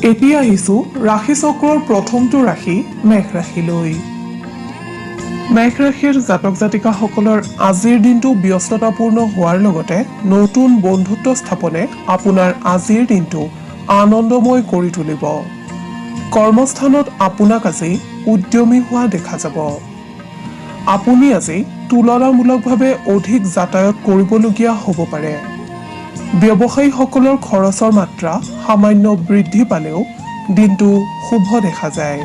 এতিয়া আহিছো ৰাশি চক্ৰৰ প্ৰথমটো ৰাশি মেঘ ৰাশিলৈ। মেঘ ৰাশিৰ জাতক জাতিকাসকলৰ আজিৰ দিনটো ব্যস্ততাপূৰ্ণ হোৱাৰ লগতে নতুন বন্ধুত্ব স্থাপনে আপোনাৰ আজিৰ দিনটো আনন্দময় কৰি তুলিব। কৰ্মস্থানত আপোনাক আজি উদ্যমী হোৱা দেখা যাব। আপুনি আজি তুলনামূলকভাৱে অধিক যাতায়াত কৰিবলগীয়া হ'ব পাৰে। ব্যৱসায়ীসকলৰ খৰচৰ মাত্ৰা সামান্য বৃদ্ধি পালেও দিনটো শুভ দেখা যায়।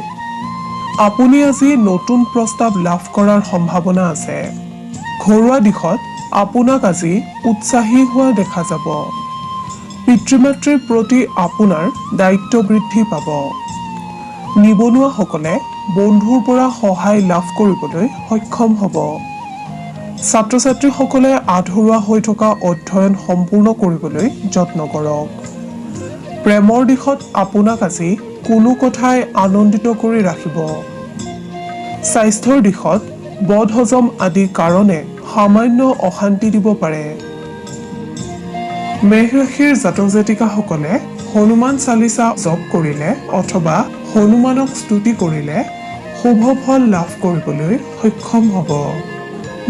আপুনি আজি নতুন প্ৰস্তাৱ লাভ কৰাৰ সম্ভাৱনা আছে। ঘৰুৱা দিশত আপোনাক আজি উৎসাহী হোৱা দেখা যাব। পিতৃ-মাতৃৰ প্ৰতি আপোনাৰ দায়িত্ব বৃদ্ধি পাব। নিবনুৱাসকলে বন্ধুৰ পৰা সহায় লাভ কৰিবলৈ সক্ষম হ'ব। ছাত্ৰ-ছাত্ৰীসকলে আধৰুৱা হৈ থকা অধ্যয়ন সম্পূৰ্ণ কৰিবলৈ যত্ন কৰক। প্ৰেমৰ দিশত আপোনাক আজি কোনো কথাই আনন্দিত কৰি ৰাখিব। স্বাস্থ্যৰ দিশত বদহজম আদি কাৰণে সামান্য অশান্তি দিব পাৰে। মেঘ ৰাশিৰ জাতক জাতিকাসকলে হনুমান চালিচা জপ কৰিলে অথবা হনুমানক স্তুতি কৰিলে শুভ ফল লাভ কৰিবলৈ সক্ষম হ'ব।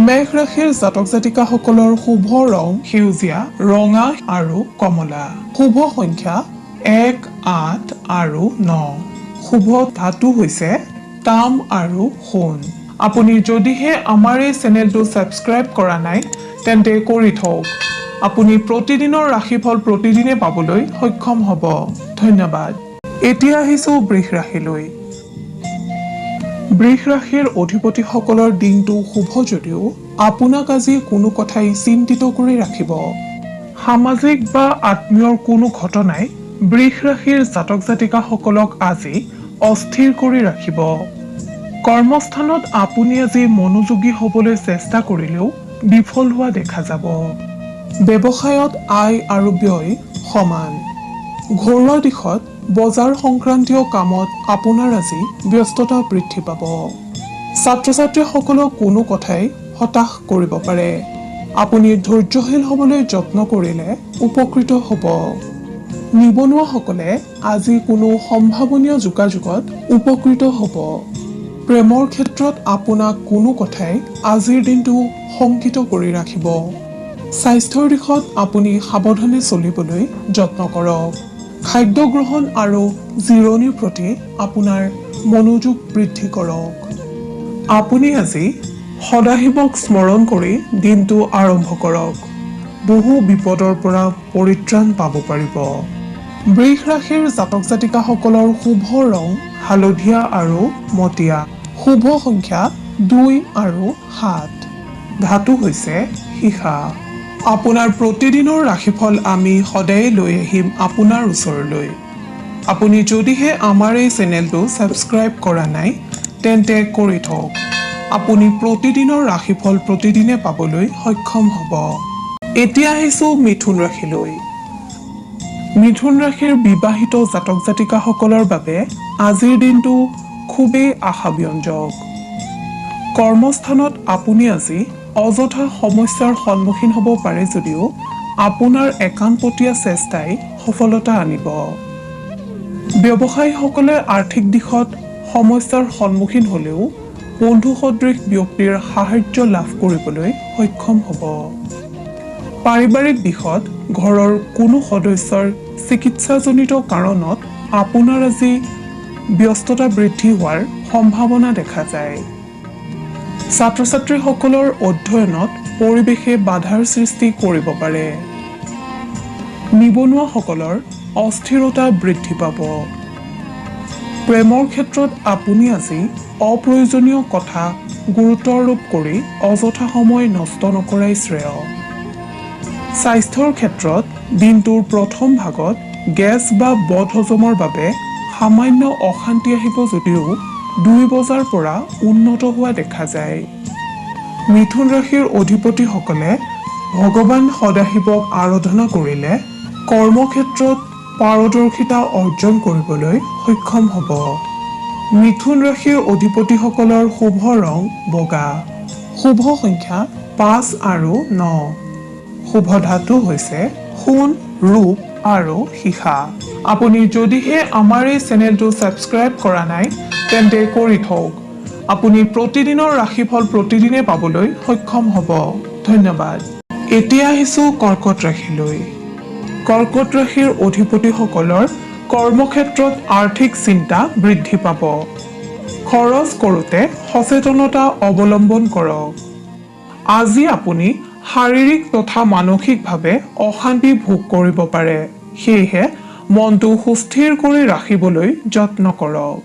মেঘ ৰাশিৰ জাতক জাতিকাসকলৰ শুভ ৰং সেউজীয়া, ৰঙা আৰু কমলা। শুভ সংখ্যা 1, 8 আৰু 9। শুভ ধাতু হৈছে তাম আৰু সোণ। আপুনি যদিহে আমাৰ এই চেনেলটো ছাবস্ক্ৰাইব কৰা নাই তেন্তে কৰি থওক। আপুনি প্ৰতিদিনৰ ৰাশিফল প্ৰতিদিনে পাবলৈ সক্ষম হ'ব। ধন্যবাদ। এতিয়া আহিছো বৃষ ৰাশিলৈ। বৃষ ৰাশিৰ অধিপতিসকলৰ দিনটো শুভ যদিও আপোনাক আজি কোনো কথাই চিন্তিত কৰি ৰাখিব। সামাজিক বা আত্মীয়ৰ কোনো ঘটনাই বৃষ ৰাশিৰ জাতক জাতিকাসকলক আজি অস্থিৰ কৰি ৰাখিব। কৰ্মস্থানত আপুনি আজি মনোযোগী হ'বলৈ চেষ্টা কৰিলেও বিফল হোৱা দেখা যাব। ব্যৱসায়ত আয় আৰু ব্যয় সমান। ঘৰুৱা দিশত বজাৰ সংক্ৰান্তীয় কামত আপোনাৰ আজি ব্যস্ততা বৃদ্ধি পাব। ছাত্ৰ-ছাত্ৰীসকলক কোনো কথাই হতাশ কৰিব পাৰে। আপুনি ধৈৰ্যশীল হ'বলৈ যত্ন কৰিলে উপকৃত হ'ব। নিবনুৱাসকলে আজি কোনো সম্ভাৱনীয় যোগাযোগত উপকৃত হ'ব। প্ৰেমৰ ক্ষেত্ৰত আপোনাক কোনো কথাই আজিৰ দিনটো শংকিত কৰি ৰাখিব। স্বাস্থ্যৰ দিশত আপুনি সাৱধানে চলিবলৈ যত্ন কৰক। খাদ্য গ্ৰহণ আৰু জিৰণিৰ প্ৰতি আপোনাৰ মনোযোগ বৃদ্ধি কৰক। আপুনি আজি সদাশিৱক স্মৰণ কৰি দিনটো আৰম্ভ কৰক। বহু বিপদৰ পৰা পৰিত্ৰাণ পাব পাৰিব। বৃষ ৰাশিৰ জাতক জাতিকাসকলৰ শুভ ৰং হালধীয়া আৰু মটীয়া। শুভ সংখ্যা 2 আৰু 7। ধাতু হৈছে সীসা। আপোনাৰ প্ৰতিদিনৰ ৰাশিফল আমি সদায় লৈ আহিম আপোনাৰ ওচৰলৈ। আপুনি যদিহে আমাৰ এই চেনেলটো ছাবস্ক্ৰাইব কৰা নাই তেন্তে কৰি থওক। আপুনি প্ৰতিদিনৰ ৰাশিফল প্ৰতিদিনে পাবলৈ সক্ষম হ'ব। এতিয়া আহিছো মিথুন ৰাশিলৈ। মিথুন ৰাশিৰ বিবাহিত জাতক জাতিকাসকলৰ বাবে আজিৰ দিনটো খুবেই আশাব্যঞ্জক। কৰ্মস্থানত আপুনি আজি অযথা সমস্যাৰ সন্মুখীন হ'ব পাৰে যদিও আপোনাৰ একান্তপতীয়া চেষ্টাই সফলতা আনিব। ব্যৱসায়ীসকলে আৰ্থিক দিশত সমস্যাৰ সন্মুখীন হ'লেও বন্ধু সদৃশ ব্যক্তিৰ সাহায্য লাভ কৰিবলৈ সক্ষম হ'ব। পাৰিবাৰিক দিশত ঘৰৰ কোনো সদস্যৰ চিকিৎসাজনিত কাৰণত আপোনাৰ আজি ব্যস্ততা বৃদ্ধি হোৱাৰ সম্ভাৱনা দেখা যায়। ছাত্ৰ-ছাত্ৰীসকলৰ অধ্যয়নত পৰিৱেশে বাধাৰ সৃষ্টি কৰিব পাৰে। নিবনুৱাসকলৰ অস্থিৰতা বৃদ্ধি পাব। প্ৰেমৰ ক্ষেত্ৰত আপুনি আজি অপ্ৰয়োজনীয় কথা গুৰুত্ব আৰোপ কৰি অযথা সময় নষ্ট নকৰাই শ্ৰেয়। স্বাস্থ্যৰ ক্ষেত্ৰত দিনটোৰ প্ৰথম ভাগত গেছ বা বদহজমৰ বাবে সামান্য অশান্তি আহিব যদিও 2 বজাৰ পৰা উন্নত হোৱা দেখা যায়। মিথুন ৰাশিৰ অধিপতিসকলে ভগৱান সদাশিৱক আৰাধনা কৰিলে কৰ্মক্ষেত্ৰত পাৰদৰ্শিতা অৰ্জন কৰিবলৈ সক্ষম হ'ব। মিথুন ৰাশিৰ অধিপতিসকলৰ শুভ ৰং বগা। শুভ সংখ্যা 5 আৰু 9। শুভ ধাতু হৈছে সোণ ৰূপ আৰু শিখা। আপুনি যদিহে আমাৰ এই চেনেলটো ছাবস্ক্ৰাইব কৰা নাই তেন্তে কৰি থওক। আপুনি প্ৰতিদিনৰ ৰাশিফল প্ৰতিদিনে পাবলৈ সক্ষম হ'ব। ধন্যবাদ। এতিয়া আহিছোঁ কৰ্কট ৰাশিলৈ। কৰ্কট ৰাশিৰ অধিপতিসকলৰ কৰ্মক্ষেত্ৰত আৰ্থিক চিন্তা বৃদ্ধি পাব। খৰচ কৰোঁতে সচেতনতা অৱলম্বন কৰক। আজি আপুনি শাৰীৰিক তথা মানসিকভাৱে অশান্তি ভোগ কৰিব পাৰে। সেয়েহে মনটো সুস্থিৰ কৰি ৰাখিবলৈ যত্ন কৰক।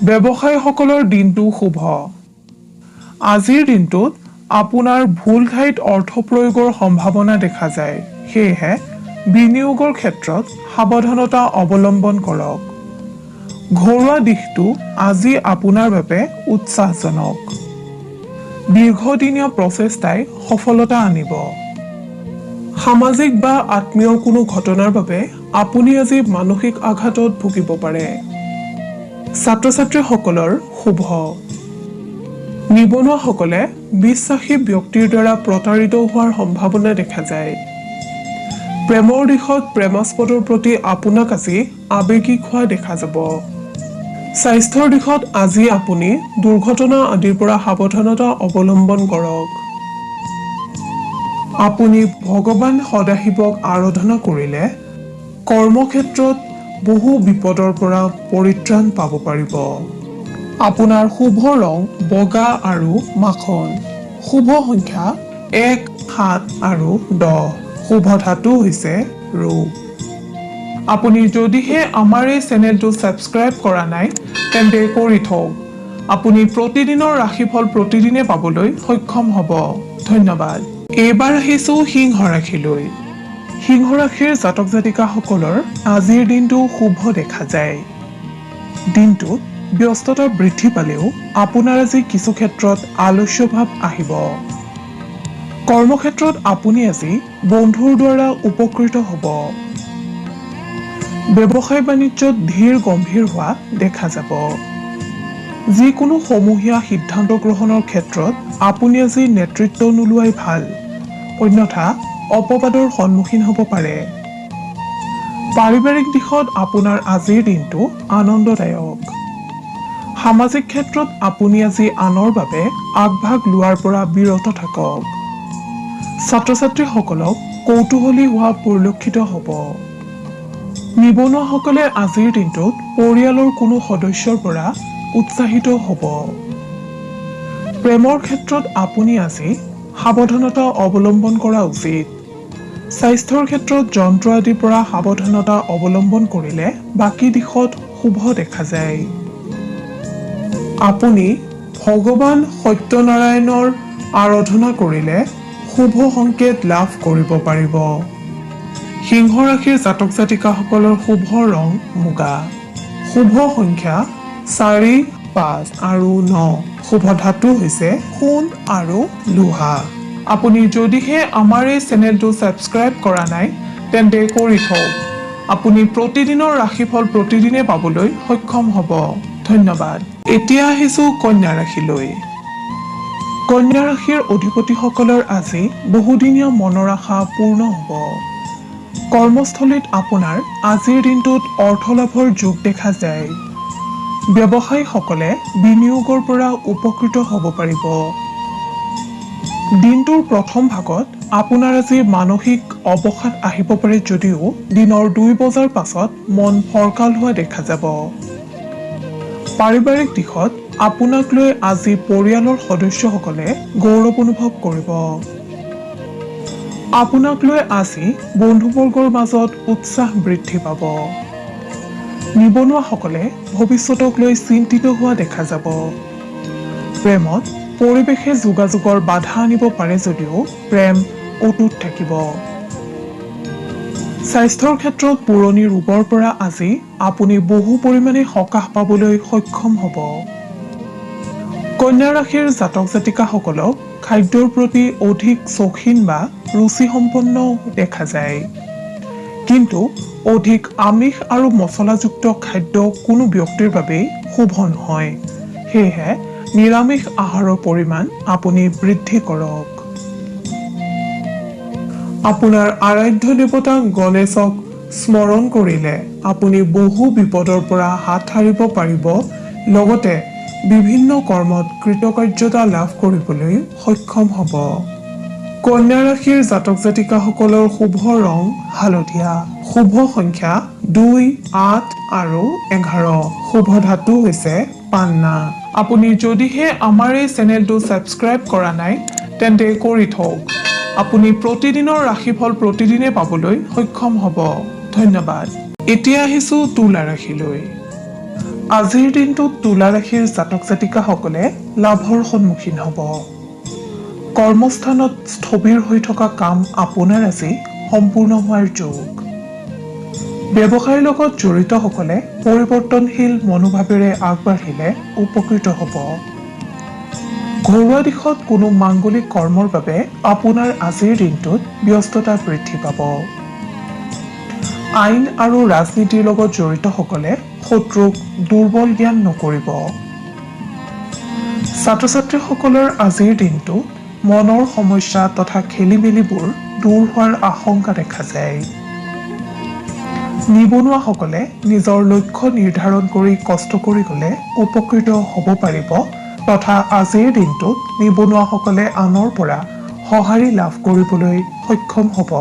ব্যৱসায়ীসকলৰ দিনটো শুভ। আজিৰ দিনটোত আপোনাৰ ভুল ঠাইত অৰ্থ প্ৰয়োগৰ সম্ভাৱনা দেখা যায়। সেয়েহে বিনিয়োগৰ ক্ষেত্ৰত সাৱধানতা অৱলম্বন কৰক। ঘৰুৱা দিশটো আজি আপোনাৰ বাবে উৎসাহজনক। দীৰ্ঘদিনীয়া প্ৰচেষ্টাই সফলতা আনিব। সামাজিক বা আত্মীয় কোনো ঘটনাৰ বাবে আপুনি আজি মানসিক আঘাতত ভুগিব পাৰে। ছাত্ৰ ছাত্ৰীসকলৰ শুভ। নিবনুৱাসকলে বিশ্বাসী ব্যক্তিৰ দ্বাৰা প্ৰতাৰিত হোৱাৰ সম্ভাৱনা দেখা যায়। প্ৰেমৰ দিশত প্ৰেমাস্পদৰ প্ৰতি আপোনাক আজি আৱেগিক হোৱা দেখা যাব। স্বাস্থ্যৰ দিশত আজি আপুনি দুৰ্ঘটনা আদিৰ পৰা সাৱধানতা অৱলম্বন কৰক। আপুনি ভগৱান সদাশিৱক আৰাধনা কৰিলে কৰ্মক্ষেত্ৰত বহু বিপদৰ পৰা পৰিত্ৰাণ পাব পাৰিব। আপোনাৰ শুভ ৰং বগা আৰু মাখন। শুভ সংখ্যা 1, 7 আৰু 10। শুভ ধাতু হৈছে ৰূপ। আপুনি যদিহে আমাৰ এই চেনেলটো ছাবস্ক্ৰাইব কৰা নাই তেন্তে কৰি থওক। আপুনি প্ৰতিদিনৰ ৰাশিফল প্ৰতিদিনে পাবলৈ সক্ষম হ'ব। ধন্যবাদ। এইবাৰ আহিছোঁ সিংহ ৰাশিলৈ। সিংহ ৰাশিৰ জাতক জাতিকাসকলৰ আজিৰ দিনটো শুভ দেখা যায়। দিনটোত ব্যস্ততা বৃদ্ধি পালেও আপোনাৰ আজি কিছু ক্ষেত্ৰত আলস্য ভাৱ আহিব। কৰ্মক্ষেত্ৰত আপুনি আজি বন্ধুৰ দ্বাৰা উপকৃত হ'ব। ব্যৱসায় বাণিজ্যত ধীৰ গম্ভীৰ হোৱা দেখা যাব। যিকোনো সমূহীয়া সিদ্ধান্ত গ্ৰহণৰ ক্ষেত্ৰত আপুনি আজি নেতৃত্ব নোলোৱাই ভাল, অন্যথা অপবাদৰ সন্মুখীন হ'ব পাৰে। পাৰিবাৰিক দিশত আপোনাৰ আজিৰ দিনটো আনন্দদায়ক। সামাজিক ক্ষেত্ৰত আপুনি আজি আনৰ বাবে আগভাগ লোৱাৰ পৰা বিৰত থাকক। ছাত্ৰ ছাত্ৰীসকলক কৌতূহলী হোৱা পৰিলক্ষিত হ'ব। নিবনুৱাসকলে আজিৰ দিনটোত পৰিয়ালৰ কোনো সদস্যৰ পৰা উৎসাহিত হ'ব। প্ৰেমৰ ক্ষেত্ৰত আপুনি আজি সাৱধানতা অৱলম্বন কৰা উচিত। স্বাস্থ্যৰ ক্ষেত্ৰত যন্ত্ৰ আদিৰ পৰা সাৱধানতা অৱলম্বন কৰিলে বাকী দিশত শুভ দেখা যায়। আপুনি ভগৱান সত্যনাৰায়ণৰ আৰাধনা কৰিলে শুভ সংকেত লাভ কৰিব পাৰিব। সিংহ ৰাশিৰ জাতক জাতিকাসকলৰ শুভ ৰং মুগা। শুভ সংখ্যা 4, 5 আৰু 9। শুভ ধাতু হৈছে সোণ আৰু লোহা। আপুনি যদিহে আমাৰ এই চেনেলটো ছাবস্ক্ৰাইব কৰা নাই তেন্তে কৰি থওক। আপুনি প্ৰতিদিনৰ ৰাশিফল প্ৰতিদিনে পাবলৈ সক্ষম হ'ব। ধন্যবাদ। এতিয়া আহিছোঁ কন্যা ৰাশিলৈ। কন্যা ৰাশিৰ অধিপতিসকলৰ আজি বহুদিনীয়া মনৰ আশা পূৰ্ণ হ'ব। কৰ্মস্থলীত আপোনাৰ আজিৰ দিনটোত অৰ্থ লাভৰ যোগ দেখা যায়। ব্যৱসায়ীসকলে বিনিয়োগৰ পৰা উপকৃত হ'ব পাৰিব। দিনটোৰ প্ৰথম ভাগত আপোনাৰ আজি মানসিক অৱসাদ আহিব পাৰে যদিও দিনৰ 2 বজাৰ পাছত মন ফৰকাল হোৱা দেখা যাব। পাৰিবাৰিক দিশত আপোনাক লৈ আজি পৰিয়ালৰ সদস্যসকলে গৌৰৱ অনুভৱ কৰিব। আপোনাক লৈ আজি বন্ধুবৰ্গৰ মাজত উৎসাহ বৃদ্ধি পাব। নিবনুৱাসকলে ভৱিষ্যতক লৈ চিন্তিত হোৱা দেখা যাব। প্ৰেমত পৰিৱেশে যোগাযোগৰ বাধা আনিব পাৰে যদিও প্ৰেম অটুট থাকিব। স্বাস্থ্যৰ ক্ষেত্ৰত পুৰণি ৰোগৰ পৰা আজি আপুনি বহু পৰিমাণে সকাহ পাবলৈ সক্ষম হ'ব। কন্যা ৰাশিৰ জাতক জাতিকাসকলক খাদ্যৰ প্ৰতি অধিক চৌখিন বা ৰুচিসম্পন্ন দেখা যায়। কিন্তু অধিক আমিষ আৰু মছলাযুক্ত খাদ্য কোনো ব্যক্তিৰ বাবেই শুভ নহয়। সেয়েহে নিৰামিষ আহাৰৰ পৰিমাণ আপুনি বৃদ্ধি কৰক। আপোনাৰ আৰাধ্য দেৱতা গণেশক স্মৰণ কৰিলে আপুনি বহু বিপদৰ পৰা হাত সাৰিব পাৰিব, লগতে বিভিন্ন কৰ্মত কৃতকাৰ্যতা লাভ কৰিবলৈ সক্ষম হ'ব। কন্যা ৰাশিৰ জাতক জাতিকাসকলৰ শুভ ৰং হালধীয়া, শুভ সংখ্যা 2, 8 আৰু 11, শুভ ধাতু হৈছে পান্না। আপুনি যদিহে আমাৰ এই চেনেলটো ছাবস্ক্ৰাইব কৰা নাই তেন্তে কৰি থওক। আপুনি প্ৰতিদিনৰ ৰাশিফল প্ৰতিদিনে পাবলৈ সক্ষম হ'ব। ধন্যবাদ। এতিয়া আহিছো তুলা ৰাশিলৈ। আজিৰ দিনটোত তুলা ৰাশিৰ জাতক জাতিকাসকলে লাভৰ সন্মুখীন হ'ব। কৰ্মস্থানত স্থবিৰ হৈ থকা কাম আপোনাৰ আজি সম্পূৰ্ণ হোৱাৰ যোগ। ব্যৱসায়ৰ লগত জড়িতসকলে পৰিৱৰ্তনশীল মনোভাৱেৰে আগবাঢ়িলে উপকৃত হ'ব। ঘৰুৱা দিশত কোনো মাংগলিক কৰ্মৰ বাবে আপোনাৰ আজিৰ দিনটোত ব্যস্ততা বৃদ্ধি পাব। আইন আৰু ৰাজনীতিৰ লগত জড়িতসকলে শত্ৰুক দুৰ্বল জ্ঞান নকৰিব। ছাত্ৰ ছাত্ৰীসকলৰ আজিৰ দিনটোত মনৰ সমস্যা তথা খেলিমেলিবোৰ দূৰ হোৱাৰ আশংকা দেখা যায়। নিবনুৱাসকলে নিজৰ লক্ষ্য নিৰ্ধাৰণ কৰি কষ্ট কৰি গ'লে উপকৃত হ'ব পাৰিব তথা আজিৰ দিনটোত নিবনুৱাসকলে আনৰ পৰা সঁহাৰি লাভ কৰিবলৈ সক্ষম হ'ব।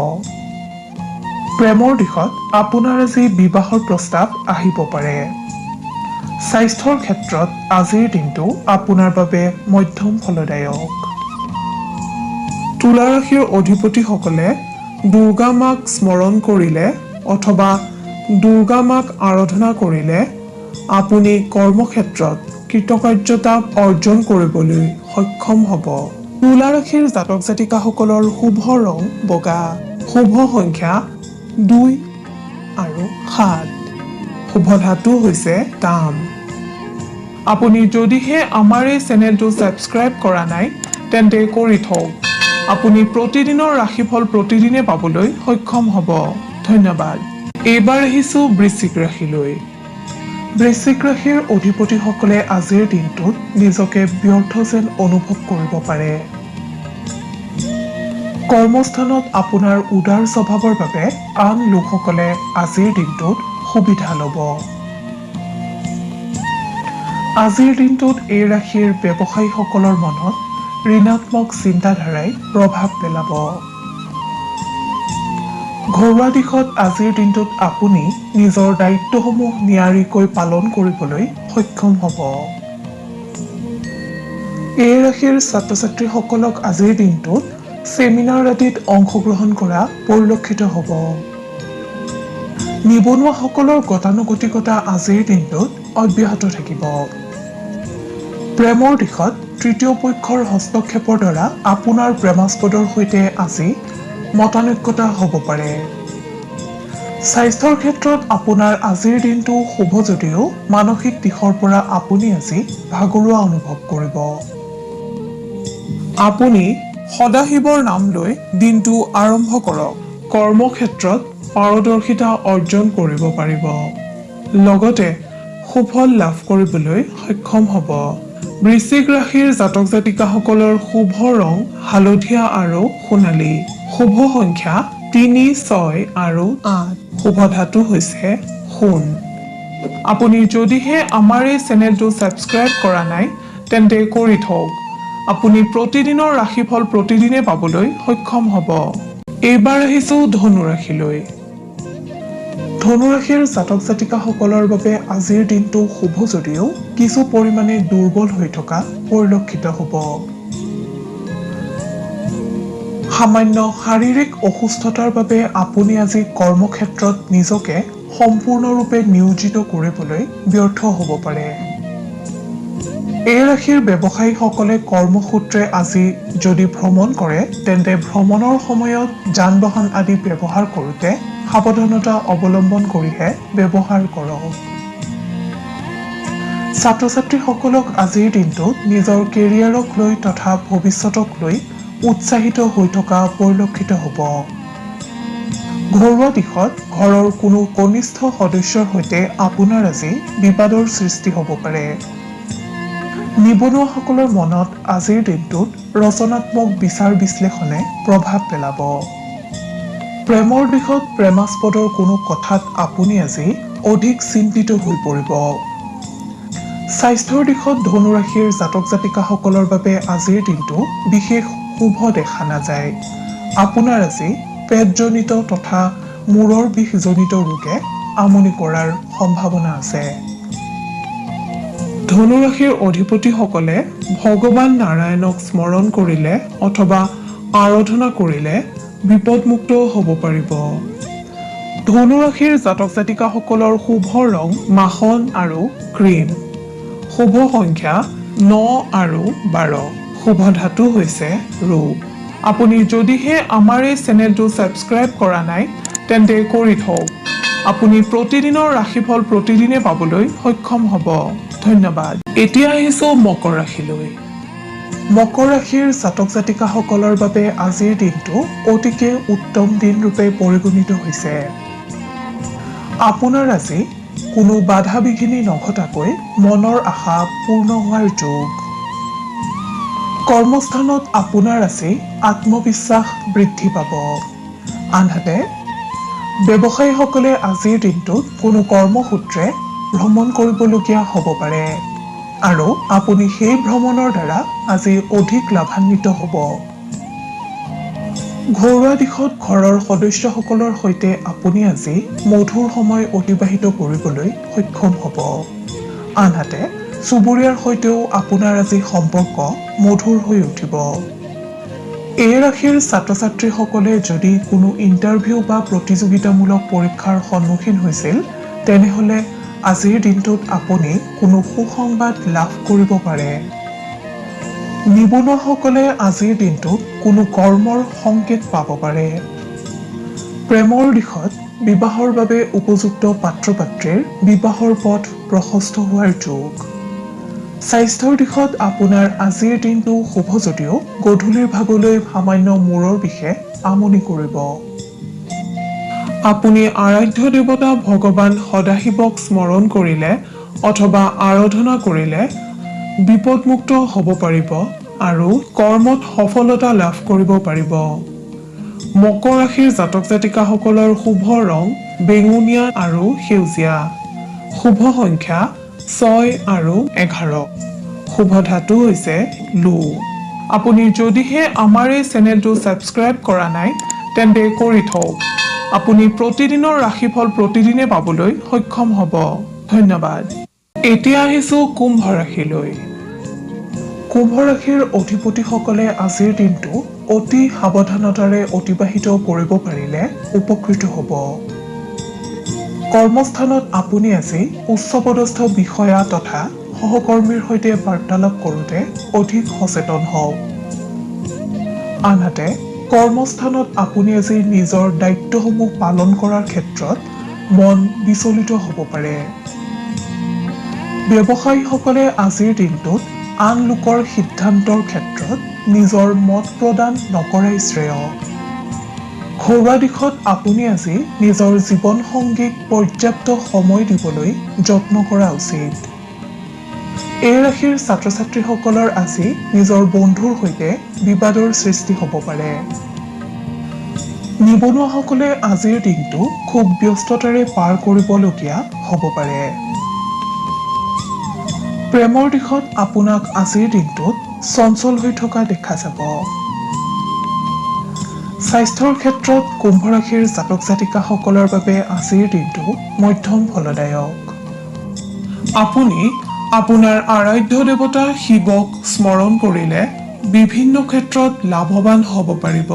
প্ৰেমৰ দিশত আপোনাৰ আজি বিবাহৰ প্ৰস্তাৱ আহিব পাৰে। স্বাস্থ্যৰ ক্ষেত্ৰত আজিৰ দিনটো আপোনাৰ বাবে মধ্যম ফলদায়ক। তুলা ৰাশিৰ অধিপতিসকলে দুৰ্গা মাক স্মৰণ কৰিলে অথবা দুৰ্গা মাক আৰাধনা কৰিলে আপুনি কৰ্মক্ষেত্ৰত কৃতকাৰ্যতা অৰ্জন কৰিবলৈ সক্ষম হ'ব। তুলা ৰাশিৰ জাতক জাতিকাসকলৰ শুভ ৰং বগা, শুভ সংখ্যা 2 আৰু 7, শুভ ধাতু হৈছে তাম। আপুনি যদিহে আমাৰ এই চেনেলটো ছাবস্ক্ৰাইব কৰা নাই তেন্তে কৰি থওক। আপুনি প্ৰতিদিনৰ ৰাশিফল প্ৰতিদিনে পাবলৈ সক্ষম হ'ব। ধন্যবাদ। এইবাৰ আহিছো বৃশ্চিক ৰাশিলৈ। বৃশ্চিক ৰাশিৰ অধিপতিসকলে আজিৰ দিনটোত নিজকে ব্যৰ্থ যেন অনুভৱ কৰিব পাৰে। কৰ্মস্থানত আপোনাৰ উদাৰ স্বভাৱৰ বাবে আন লোকসকলে আজিৰ দিনটোত সুবিধা ল'ব। আজিৰ দিনটোত এই ৰাশিৰ ব্যৱসায়ীসকলৰ মনত ঋণাত্মক চিন্তাধাৰাই প্ৰভাৱ পেলাব। ঘৰুৱা দিশত আজিৰ দিনটোত আপুনি নিজৰ দায়িত্বসমূহ নিয়াৰিকৈ পালন কৰিবলৈ সক্ষম হ'ব। এই ৰাশিৰ ছাত্ৰ ছাত্ৰীসকলক আজিৰ দিনটোত ছেমিনাৰ আদিত অংশগ্ৰহণ কৰা পৰিলক্ষিত হ'ব। নিবনুৱাসকলৰ গতানুগতিকতা আজিৰ দিনটোত অব্যাহত থাকিব। প্ৰেমৰ দিশত তৃতীয় পক্ষৰ হস্তক্ষেপৰ দ্বাৰা আপোনাৰ প্ৰেমাস্পদৰ সৈতে আজি মতানৈক্যতা হ'ব পাৰে। স্বাস্থ্যৰ ক্ষেত্ৰত আপোনাৰ আজিৰ দিনটো শুভ যদিও মানসিক দিশৰ পৰা আপুনি আজি ভাগৰুৱা অনুভৱ কৰিব। আপুনি সদাশিৱৰ নাম লৈ দিনটো আৰম্ভ কৰক। কৰ্মক্ষেত্ৰত পাৰদৰ্শিতা অৰ্জন কৰিব পাৰিব। লগতে সুফল লাভ কৰিবলৈ সক্ষম হ'ব। বৃশ্চিক ৰাশিৰ জাতক জাতিকাসকলৰ শুভ ৰং হালধীয়া আৰু সোণালী, শুভ সংখ্যা 3, 6 আৰু 8, শুভ ধাতু হৈছে সোণ। আপুনি যদিহে আমাৰ এই চেনেলটো ছাবস্ক্ৰাইব কৰা নাই তেন্তে কৰি থওক। আপুনি প্ৰতিদিনৰ ৰাশিফল প্ৰতিদিনে পাবলৈ সক্ষম হ'ব। এইবাৰ আহিছো ধনু ৰাশিলৈ। ধনু ৰাশিৰ জাতক জাতিকাসকলৰ বাবে আজিৰ দিনটো শুভ যদিও কিছু পৰিমাণে দুৰ্বল হৈ থকা পৰিলক্ষিত হ'ব। সামান্য শাৰীৰিক অসুস্থতাৰ বাবে আপুনি আজি কৰ্মক্ষেত্ৰত নিজকে সম্পূৰ্ণৰূপে নিয়োজিত কৰিবলৈ ব্যৰ্থ হ'ব পাৰে। এই ৰাশিৰ ব্যৱসায়ীসকলে কৰ্মসূত্ৰে আজি যদি ভ্ৰমণ কৰে তেন্তে ভ্ৰমণৰ সময়ত যান বাহন আদি ব্যৱহাৰ কৰোঁতে সাৱধানতা অৱলম্বন কৰিহে ব্যৱহাৰ কৰক। ছাত্ৰ ছাত্ৰীসকলক আজিৰ দিনটোত নিজৰ কেৰিয়াৰক লৈ তথা ভৱিষ্যতক লৈ উৎসাহিত হৈ থকা পৰিলক্ষিত হ'ব। ঘৰুৱা দিশত ঘৰৰ কোনো কনিষ্ঠ সদস্যৰ সৈতে আপোনাৰ আজি বিবাদৰ সৃষ্টি হ'ব পাৰে। নিবনুৱাসকলৰ মনত আজিৰ দিনটোত ৰচনাত্মক বিচাৰ বিশ্লেষণে প্ৰভাৱ পেলাব। প্ৰেমৰ দিশত প্ৰেমাস্পদৰ কোনো কথাত আপুনি আজি অধিক চিন্তিত হৈ পৰিব। স্বাস্থ্যৰ দিশত ধনুৰাশিৰ জাতক জাতিকাসকলৰ বাবে আজিৰ দিনটো বিশেষ শুভ দেখা নাযায়। আপোনাৰ আজি পেটজনিত তথা মূৰৰ বিষজনিত ৰোগে আমনি কৰাৰ সম্ভাৱনা আছে। ধনুৰাশিৰ অধিপতিসকলে ভগৱান নাৰায়ণক স্মৰণ কৰিলে অথবা আৰাধনা কৰিলে বিপদমুক্ত হ'ব পাৰিব। ধনুৰাশিৰ জাতক জাতিকাসকলৰ শুভ ৰং মাখন আৰু ক্ৰীম। শুভ সংখ্যা 9 আৰু 12। শুভ ধাতু হৈছে ৰূপ। আপুনি যদিহে আমাৰ এই চেনেলটো ছাবস্ক্ৰাইব কৰা নাই তেন্তে কৰি থওক। আপুনি প্ৰতিদিনৰ ৰাশিফল প্ৰতিদিনে পাবলৈ সক্ষম হ'ব। ধন্যবাদ। এতিয়া আহিছো মকৰ ৰাশিলৈ। মকৰ ৰাশিৰ জাতক জাতিকাসকলৰ বাবে আজিৰ দিনটো অতিকে উত্তম দিন ৰূপে পৰিগণিত হৈছে। আপোনাৰ আজি কোনো বাধা বিঘিনি নঘটাকৈ মনৰ আশা পূৰ্ণ হোৱাৰ যোগ। কৰ্মস্থানত আপোনাৰ আজি আত্মবিশ্বাস বৃদ্ধি পাব। আনহাতে ব্যৱসায়ীসকলে আজিৰ দিনটোত কোনো কৰ্মসূত্ৰে ভ্ৰমণ কৰিবলগীয়া হ'ব পাৰে আৰু আপুনি সেই ভ্ৰমণৰ দ্বাৰা আজি অধিক লাভান্বিত হ'ব। ঘৰুৱা দিশত ঘৰৰ সদস্যসকলৰ সৈতে আপুনি আজি মধুৰ সময় অতিবাহিত কৰিবলৈ সক্ষম হ'ব। আনহাতে চুবুৰীয়াৰ সৈতেও আপোনাৰ আজি সম্পৰ্ক মধুৰ হৈ উঠিব। এই ৰাশিৰ ছাত্ৰ ছাত্ৰীসকলে যদি কোনো ইণ্টাৰভিউ বা প্ৰতিযোগিতামূলক পৰীক্ষাৰ সন্মুখীন হৈছিল তেনেহ'লে আজিৰ দিনটোত আপুনি কোনো সুসংবাদ লাভ কৰিব পাৰে। নিবনুৱাসকলে আজিৰ দিনটোত কোনো কৰ্মৰ সংকেত পাব পাৰে। প্ৰেমৰ দিশত বিবাহৰ বাবে উপযুক্ত পাত্ৰ পাত্ৰীৰ বিবাহৰ পথ প্ৰশস্ত হোৱাৰ যোগ। স্বাস্থ্যৰ দিশত আপোনাৰ আজিৰ দিনটো শুভ যদিও গধূলিৰ ভাগলৈ সামান্য মূৰৰ বিষে আমনি কৰিব। আপুনি আৰাধ্য দেৱতা ভগৱান সদাশিৱক স্মৰণ কৰিলে অথবা আৰাধনা কৰিলে বিপদমুক্ত হ'ব পাৰিব আৰু কৰ্মত সফলতা লাভ কৰিব পাৰিব। মকৰ ৰাশিৰ জাতক জাতিকাসকলৰ শুভ ৰং বেঙুনীয়া আৰু সেউজীয়া। শুভ সংখ্যা 6 আৰু 11। শুভ ধাতু হৈছে লো। আপুনি যদিহে আমাৰ এই চেনেলটো ছাবস্ক্ৰাইব কৰা নাই তেন্তে কৰি থওক। আপুনি প্ৰতিদিনৰ ৰাশিফল প্ৰতিদিনে পাবলৈ সক্ষম হ'ব। ধন্যবাদ। এতিয়া আহিছো কুম্ভ ৰাশিলৈ। কুম্ভ ৰাশিৰ অধিপতিসকলে আজিৰ দিনটো অতি সাৱধানতাৰে অতিবাহিত কৰিব পাৰিলে উপকৃত হ'ব। কৰ্মস্থানত আপুনি আজি উচ্চপদস্থ বিষয়া তথা সহকৰ্মীৰ সৈতে বাৰ্তালাপ কৰোঁতে অধিক সচেতন হওক। আনহাতে কৰ্মস্থানত আপুনি আজি নিজৰ দায়িত্বসমূহ পালন কৰাৰ ক্ষেত্ৰত মন বিচলিত হ'ব পাৰে। ব্যৱসায়ীসকলে আজিৰ দিনটোত আন লোকৰ সিদ্ধান্তৰ ক্ষেত্ৰত নিজৰ মত প্ৰদান নকৰাই শ্ৰেয়। ঘৰুৱা দিশত আপুনি আজি নিজৰ জীৱনসংগীক পৰ্যাপ্ত সময় দিবলৈ যত্ন কৰা উচিত। এই ৰাশিৰ ছাত্ৰ ছাত্ৰীসকলৰ আজি নিজৰ বন্ধুৰ সৈতে বিবাদৰ সৃষ্টি হ'ব পাৰে। নিবনুৱাসকলে আজিৰ দিনটো খুব ব্যস্ততাৰে পাৰ কৰিবলগীয়া হ'ব পাৰে। প্ৰেমৰ দিশত আপোনাক আজিৰ দিনটোত চঞ্চল হৈ থকা দেখা যাব। স্বাস্থ্যৰ ক্ষেত্ৰত কুম্ভ ৰাশিৰ জাতক জাতিকাসকলৰ বাবে আজিৰ দিনটো মধ্যম ফলদায়ক। আপুনি আপোনাৰ আৰাধ্য দেৱতা শিৱক স্মৰণ কৰিলে বিভিন্ন ক্ষেত্ৰত লাভৱান হ'ব পাৰিব।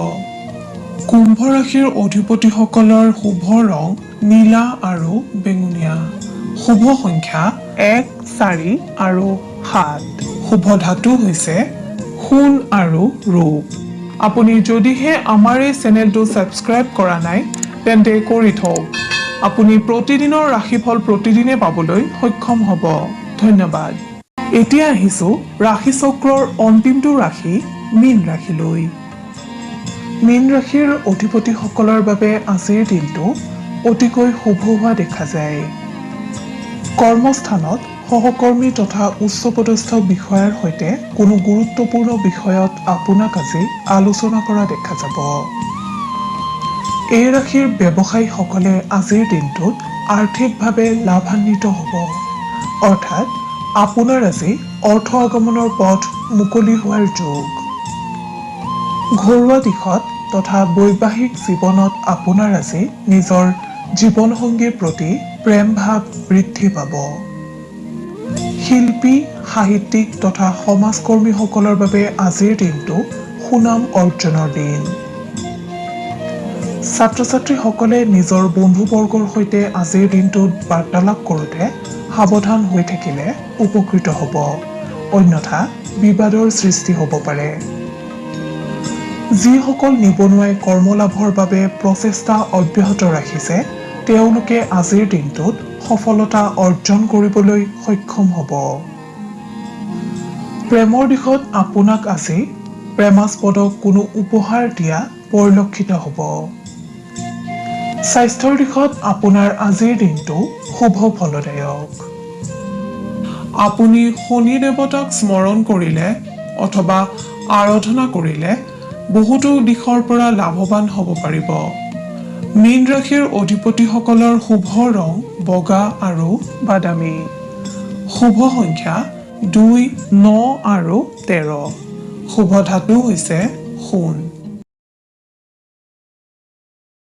কুম্ভ ৰাশিৰ অধিপতিসকলৰ শুভ ৰং নীলা আৰু বেঙুনীয়া। শুভ সংখ্যা 1, 4 আৰু 7। শুভ ধাতু হৈছে সোণ আৰু ৰূপ। আপুনি যদিহে আমাৰ এই চেনেলটো ছাবস্ক্ৰাইব কৰা নাই তেন্তে কৰি থওক। আপুনি প্ৰতিদিনৰ ৰাশিফল প্ৰতিদিনে পাবলৈ সক্ষম হ'ব। ধন্যবাদ। এতিয়া আহিছো ৰাশি চক্ৰৰ অন্তিমটো ৰাশি মীন ৰাশিলৈ। মীন ৰাশিৰ অধিপতিসকলৰ বাবে আজিৰ দিনটো অতিকৈ শুভ হোৱা দেখা যায়। কৰ্মস্থানত সহকৰ্মী তথা উচ্চপদস্থ বিষয়াৰ সৈতে কোনো গুৰুত্বপূৰ্ণ বিষয়ত আপোনাক আজি আলোচনা কৰা দেখা যাব। এই ৰাশিৰ ব্যৱসায়ীসকলে আজিৰ দিনটোত আৰ্থিকভাৱে লাভান্বিত হ'ব। অৰ্থাৎ আপোনাৰ আজি অৰ্থ আগমনৰ পথ মুকলি হোৱাৰ যোগ। ঘৰুৱা দিশত তথা বৈবাহিক জীৱনত আপোনাৰ আজি নিজৰ জীৱনসংগীৰ প্ৰতি প্ৰেম ভাৱ বৃদ্ধি পাব। শিল্পী, সাহিত্যিক তথা সমাজকৰ্মীসকলৰ বাবে আজিৰ দিনটো সুনাম অৰ্জনৰ দিন। ছাত্ৰ ছাত্ৰীসকলে নিজৰ বন্ধুবৰ্গৰ সৈতে আজিৰ দিনটোত বাৰ্তালাপ কৰোঁতে সাৱধান হৈ থাকিলে উপকৃত হ'ব, অন্যথা বিবাদৰ সৃষ্টি হ'ব পাৰে। যিসকল নিবনুৱাই কৰ্মলাভৰ বাবে প্ৰচেষ্টা অব্যাহত ৰাখিছে, তেওঁলোকে আজিৰ দিনটোত সফলতা অৰ্জন কৰিবলৈ সক্ষম হ'ব। প্ৰেমৰ দিশত আপোনাক আজি প্ৰেমাস্পদক কোনো উপহাৰ দিয়া পৰিলক্ষিত হ'ব। স্বাস্থ্যৰ দিশত আপোনাৰ আজিৰ দিনটো শুভ ফলদায়ক। আপুনি শনি দেৱতাক স্মৰণ কৰিলে অথবা আৰাধনা কৰিলে বহুতো দিশৰ পৰা লাভৱান হ'ব পাৰিব। মীন ৰাশিৰ অধিপতিসকলৰ শুভ ৰং বগা আৰু বাদামী। শুভ সংখ্যা 2, 9 আৰু 13। শুভ ধাতু হৈছে সোণ।